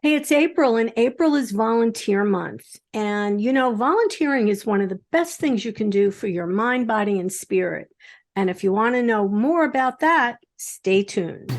Hey, it's April, and April is volunteer month. And volunteering is one of the best things you can do for your mind, body, and spirit. And if you want to know more about that, stay tuned.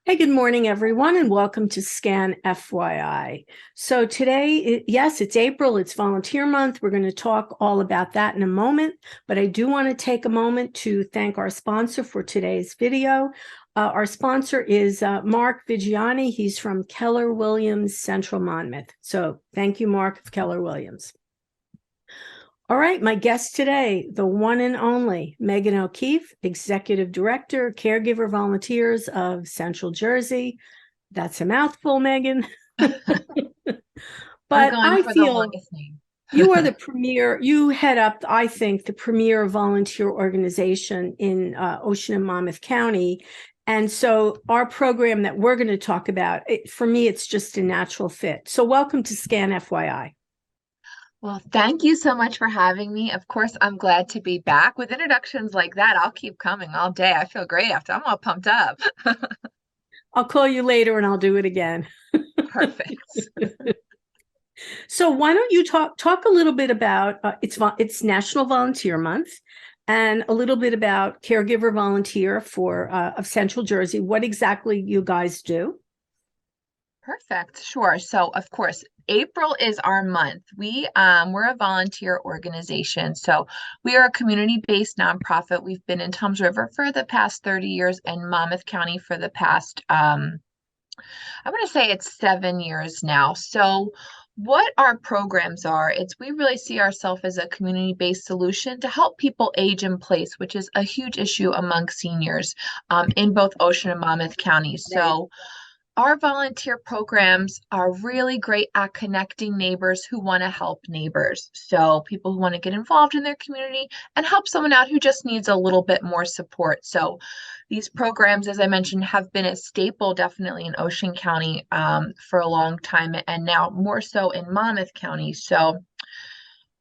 Hey, good morning, everyone, and welcome to Scan FYI. So today, yes, it's April, it's volunteer month. We're going to talk all about that in a moment, but I do want to take a moment to thank our sponsor for today's video. Our sponsor is Mark Vigiani. He's from Keller Williams, Central Monmouth. So thank you, Mark of Keller Williams. All right, my guest today, the one and only Megan O'Keefe, Executive Director, Caregiver Volunteers of Central Jersey. That's a mouthful, Megan. But I feel you are the premier, you head up, I think, the premier volunteer organization in Ocean and Monmouth County. And so our program that we're going to talk about, for me, it's just a natural fit. So welcome to Scan FYI. Well, thank you so much for having me. Of course, I'm glad to be back. With introductions like that, I'll keep coming all day. I feel great after. I'm all pumped up. I'll call you later and I'll do it again. Perfect. So why don't you talk a little bit about it's National Volunteer Month, and a little bit about Caregiver Volunteer for of Central Jersey. What exactly you guys do? Perfect. Sure. So, of course, April is our month. We're a volunteer organization. So we are a community-based nonprofit. We've been in Toms River for the past 30 years and Monmouth County for the past, I'm going to say it's 7 years now. So what our programs are, we really see ourselves as a community-based solution to help people age in place, which is a huge issue among seniors in both Ocean and Monmouth counties. So our volunteer programs are really great at connecting neighbors who want to help neighbors. So people who want to get involved in their community and help someone out who just needs a little bit more support. So these programs, as I mentioned, have been a staple definitely in Ocean County for a long time, and now more so in Monmouth County. So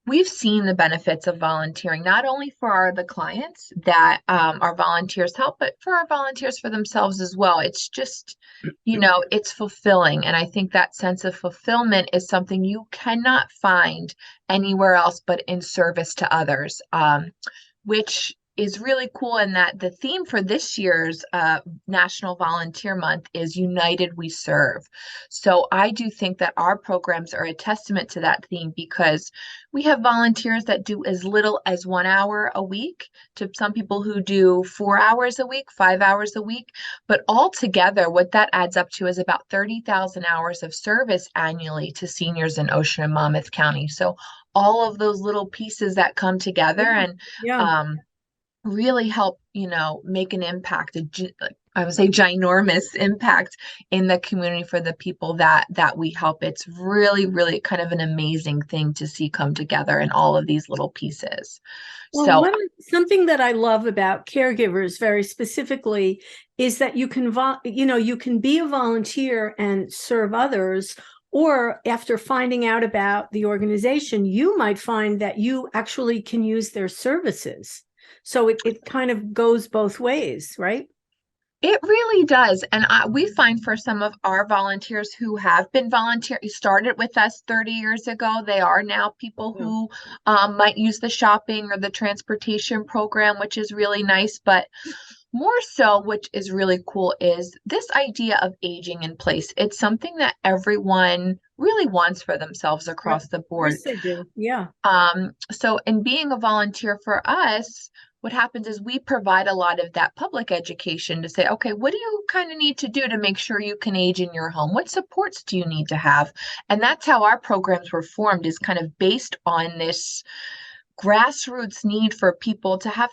we've seen the benefits of volunteering, not only for the clients that our volunteers help, but for our volunteers for themselves as well. It's just, it's fulfilling. And I think that sense of fulfillment is something you cannot find anywhere else but in service to others, which is really cool. And that the theme for this year's National Volunteer Month is United We Serve. So I do think that our programs are a testament to that theme, because we have volunteers that do as little as 1 hour a week, to some people who do 4 hours a week, 5 hours a week. But altogether, what that adds up to is about 30,000 hours of service annually to seniors in Ocean and Monmouth County. So all of those little pieces that come together and really help, make an impact, I would say ginormous impact in the community for the people that we help. It's really, really kind of an amazing thing to see come together in all of these little pieces. Well, something that I love about caregivers very specifically is that you can be a volunteer and serve others. Or after finding out about the organization, you might find that you actually can use their services. So it kind of goes both ways, right? It really does. And we find for some of our volunteers who have been started with us 30 years ago, they are now people who might use the shopping or the transportation program, which is really nice. But more so, which is really cool, is this idea of aging in place. It's something that everyone really wants for themselves across the board. Of course they do. Yeah. So in being a volunteer for us, what happens is we provide a lot of that public education to say, okay, what do you kind of need to do to make sure you can age in your home? What supports do you need to have? And that's how our programs were formed, is kind of based on this grassroots need for people to have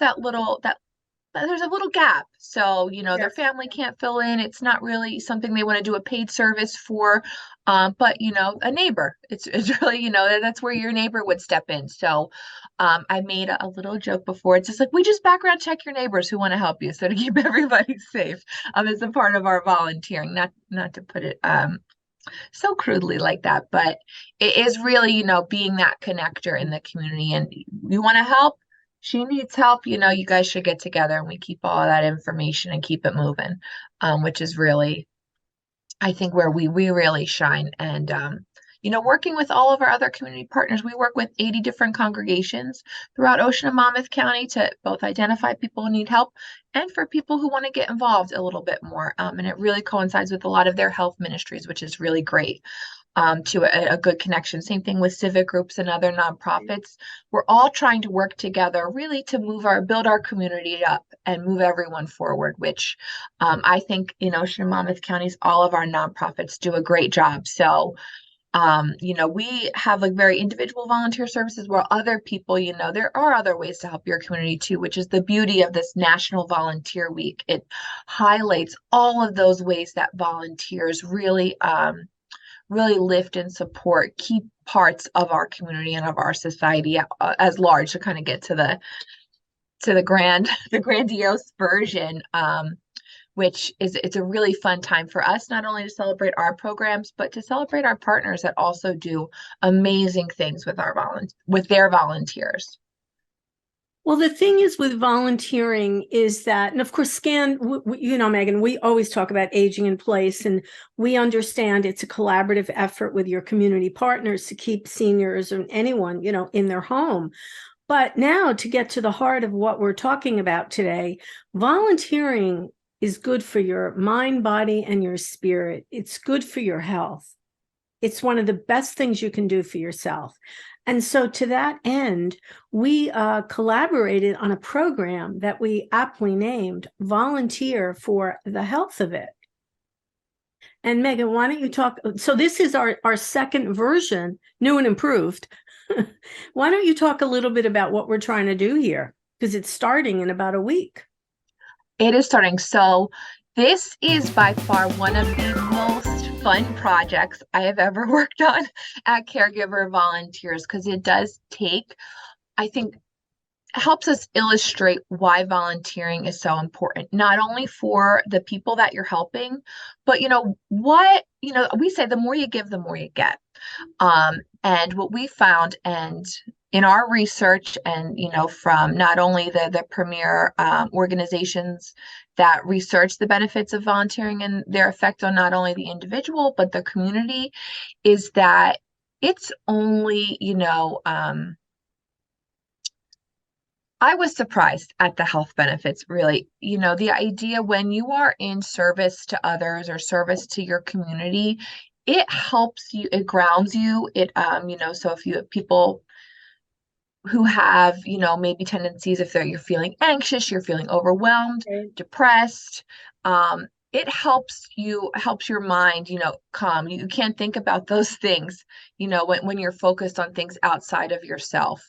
there's a little gap. So, their family can't fill in. It's not really something they want to do a paid service for. But, a neighbor, it's really, that's where your neighbor would step in. So I made a little joke before. It's just like, we just background check your neighbors who want to help you. So to keep everybody safe, as a part of our volunteering, not to put it so crudely like that, but it is really, being that connector in the community. And you want to help, she needs help, you guys should get together and we keep all that information and keep it moving, which is really, I think, where we really shine. And working with all of our other community partners, we work with 80 different congregations throughout Ocean and Monmouth County to both identify people who need help and for people who want to get involved a little bit more. And it really coincides with a lot of their health ministries, which is really great. To a good connection. Same thing with civic groups and other nonprofits. We're all trying to work together really to build our community up and move everyone forward, which I think in Ocean and Monmouth counties, all of our nonprofits do a great job. So, we have like very individual volunteer services where other people, there are other ways to help your community too, which is the beauty of this National Volunteer Week. It highlights all of those ways that volunteers really lift and support key parts of our community and of our society as large, to kind of get to the the grandiose version, which is, it's a really fun time for us, not only to celebrate our programs, but to celebrate our partners that also do amazing things with with their volunteers. Well, the thing is with volunteering is that, and of course, Megan, we always talk about aging in place, and we understand it's a collaborative effort with your community partners to keep seniors or anyone, in their home. But now to get to the heart of what we're talking about today, volunteering is good for your mind, body, and your spirit. It's good for your health. It's one of the best things you can do for yourself. And so to that end, we collaborated on a program that we aptly named Volunteer for the Health of It. And Megan, why don't you talk? So this is our second version, new and improved. Why don't you talk a little bit about what we're trying to do here? Because it's starting in about a week. It is starting. So this is by far one of the most fun projects I have ever worked on at Caregiver Volunteers, because it does take, I think, helps us illustrate why volunteering is so important, not only for the people that you're helping, but we say the more you give, the more you get. And what we found, and in our research, and from not only the premier organizations that research the benefits of volunteering and their effect on not only the individual but the community, is that it's only, I was surprised at the health benefits, really. The idea when you are in service to others or service to your community, it helps you, it grounds you. So if you have people who have, maybe tendencies, if you're feeling anxious, you're feeling overwhelmed, Right. depressed, it helps your mind, calm. You can't think about those things, when you're focused on things outside of yourself,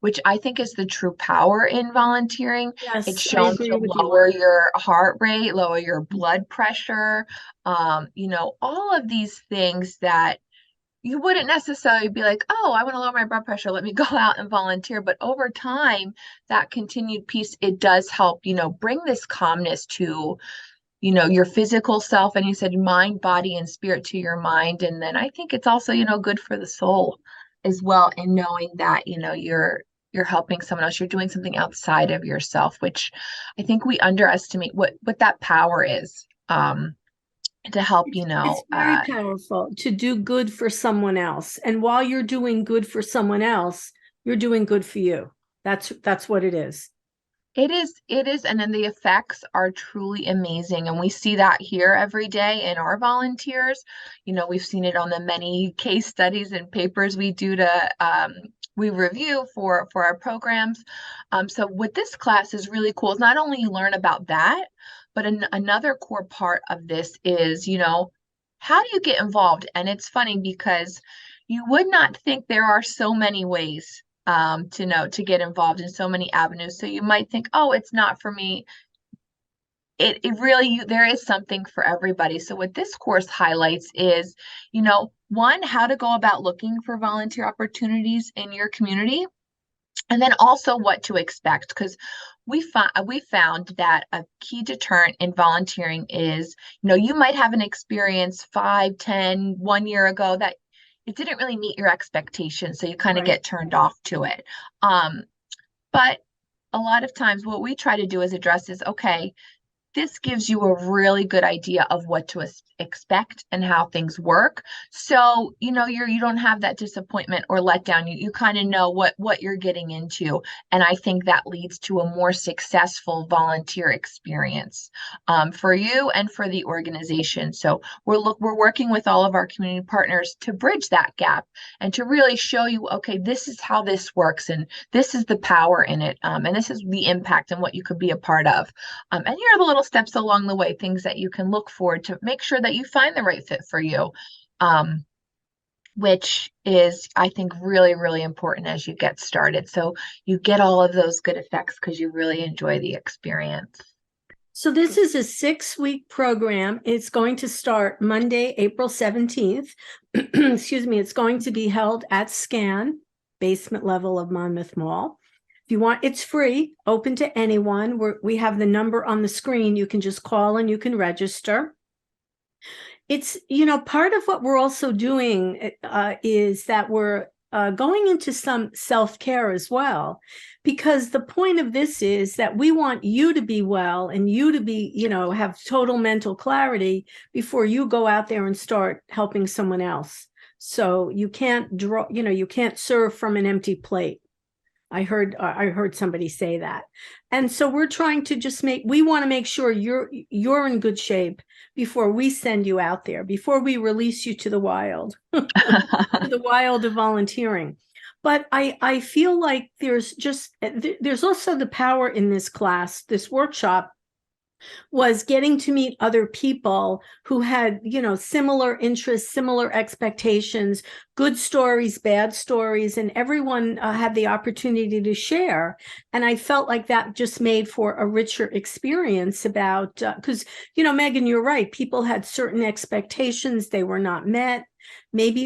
which I think is the true power in volunteering. It's Yes, I shown agree to with you. lower your heart rate, lower your blood pressure, all of these things that you wouldn't necessarily be like, oh, I want to lower my blood pressure, let me go out and volunteer. But over time, that continued piece, it does help, bring this calmness to, your physical self. And you said mind, body, and spirit to your mind. And then I think it's also, good for the soul as well. And knowing that, you're helping someone else, you're doing something outside of yourself, which I think we underestimate what that power is. To help, It's very powerful to do good for someone else. And while you're doing good for someone else, you're doing good for you. That's what it is. it is, and then the effects are truly amazing. And we see that here every day in our volunteers. We've seen it on the many case studies and papers we do we review for our programs. So what this class is really cool is not only you learn about that, but another core part of this is, how do you get involved? And it's funny because you would not think there are so many ways to get involved in so many avenues. So you might think, oh, it's not for me. It really, there is something for everybody. So what this course highlights is, one, how to go about looking for volunteer opportunities in your community. And then also what to expect, because we found that a key deterrent in volunteering is, you might have an experience 5, 10, 1 year ago that it didn't really meet your expectations, so you kind of Right. get turned off to it. Um, but a lot of times what we try to do is address is, okay, this gives you a really good idea of what to expect and how things work. So, you don't have that disappointment or letdown. You kind of know what you're getting into. And I think that leads to a more successful volunteer experience for you and for the organization. So we're working with all of our community partners to bridge that gap and to really show you, okay, this is how this works and this is the power in it. And this is the impact and what you could be a part of. And here are the little steps along the way, things that you can look for to make sure that you find the right fit for you, um, which is, I think, really, really important as you get started. So you get all of those good effects because you really enjoy the experience. So this is a 6-week program. It's going to start Monday, April 17th. Excuse me. It's going to be held at SCAN, basement level of Monmouth Mall. If you want, it's free, open to anyone. We have the number on the screen. You can just call and you can register. It's, part of what we're also doing is that we're going into some self-care as well, because the point of this is that we want you to be well and you to be, have total mental clarity before you go out there and start helping someone else. So you can't you can't serve from an empty plate. I heard somebody say that. And so we're trying to we want to make sure you're in good shape before we send you out there, before we release you to the wild, to the wild of volunteering. But I feel like there's also the power in this class, this workshop, was getting to meet other people who had, similar interests, similar expectations, good stories, bad stories, and everyone had the opportunity to share. And I felt like that just made for a richer experience about, because, Megan, you're right. People had certain expectations. They were not met. Maybe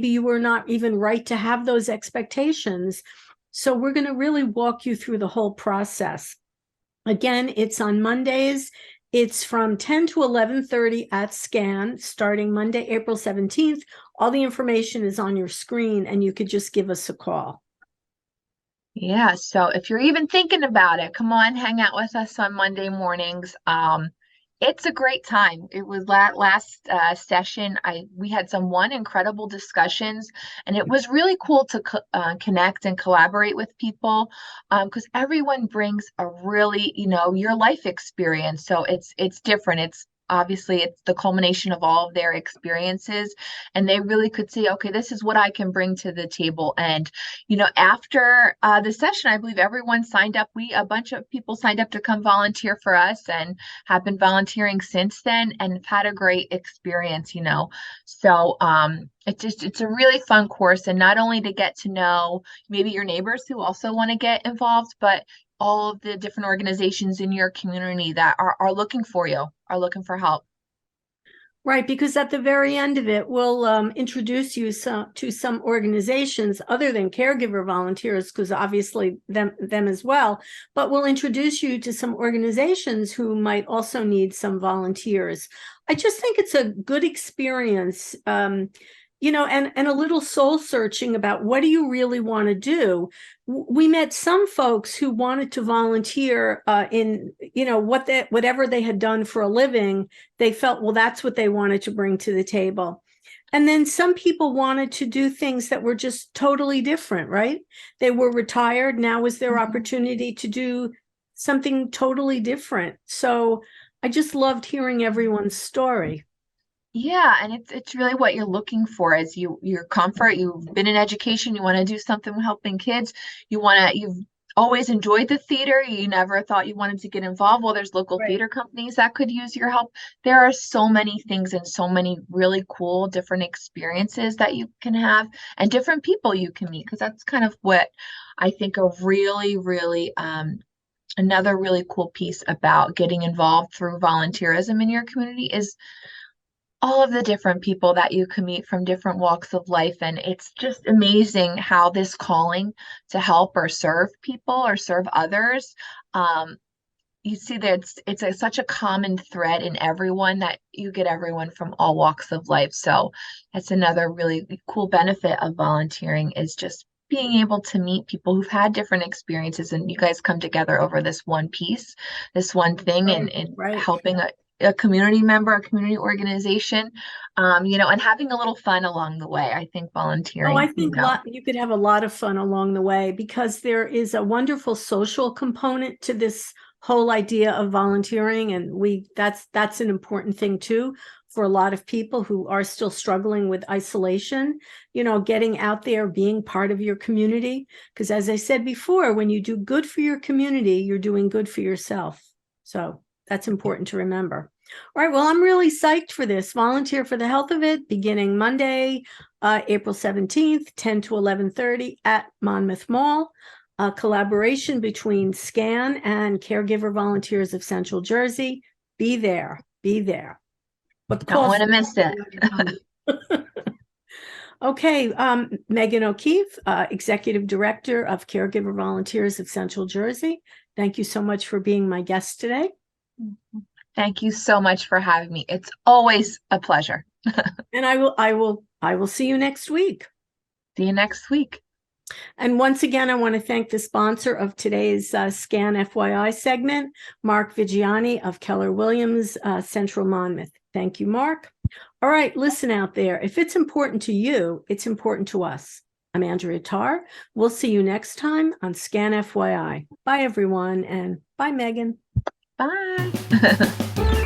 you were not even right to have those expectations. So we're going to really walk you through the whole process. Again, it's on Mondays. It's from 10 to 11:30 at SCAN, starting Monday, April 17th. All the information is on your screen, and you could just give us a call. Yeah, so if you're even thinking about it, come on, hang out with us on Monday mornings. It's a great time. It was that last session. We had one incredible discussions, and it was really cool to connect and collaborate with people because everyone brings a really, your life experience. So it's different. It's the culmination of all of their experiences, and they really could see, okay, this is what I can bring to the table. And after the session, I believe everyone signed up. A bunch of people signed up to come volunteer for us and have been volunteering since then and have had a great experience. So it's a really fun course, and not only to get to know maybe your neighbors who also want to get involved, but all of the different organizations in your community that are looking for you, are looking for help. Right, because at the very end of it, we'll introduce you to some organizations other than caregiver volunteers, because obviously them as well. But we'll introduce you to some organizations who might also need some volunteers. I just think it's a good experience, and a little soul searching about what do you really want to do. We met some folks who wanted to volunteer in, whatever they had done for a living. They felt, well, that's what they wanted to bring to the table. And then some people wanted to do things that were just totally different, right? They were retired. Now was their opportunity to do something totally different. So I just loved hearing everyone's story. Yeah, and it's really what you're looking for is your comfort. You've been in education, you want to do something helping kids. You've always enjoyed the theater. You never thought you wanted to get involved. Well, there's local Right. theater companies that could use your help. There are so many things and so many really cool different experiences that you can have and different people you can meet because that's kind of what I think a really, really another really cool piece about getting involved through volunteerism in your community is all of the different people that you can meet from different walks of life. And it's just amazing how this calling to help or serve people or serve others, you see that such a common thread in everyone that you get everyone from all walks of life. So that's another really cool benefit of volunteering is just being able to meet people who've had different experiences and you guys come together over this one piece, this one thing, and Right. helping a community member, a community organization, and having a little fun along the way. I think Oh, I volunteering, think you could have a lot of fun along the way because there is a wonderful social component to this whole idea of volunteering. And that's an important thing too, for a lot of people who are still struggling with isolation, getting out there, being part of your community. Because as I said before, when you do good for your community, you're doing good for yourself. So that's important to remember. All right, well, I'm really psyched for this. Volunteer for the Health of It, beginning Monday, April 17th, 10 to 11:30 at Monmouth Mall. A collaboration between SCAN and Caregiver Volunteers of Central Jersey. Be there, be there. But don't want to miss it. Okay, Megan O'Keefe, Executive Director of Caregiver Volunteers of Central Jersey. Thank you so much for being my guest today. Thank you so much for having me. It's always a pleasure. And I will see you next week. See you next week. And once again, I want to thank the sponsor of today's SCAN FYI segment, Mark Vigiani of Keller Williams, Central Monmouth. Thank you, Mark. All right, listen out there. If it's important to you, it's important to us. I'm Andrea Tarr. We'll see you next time on SCAN FYI. Bye, everyone, and bye, Megan. Bye.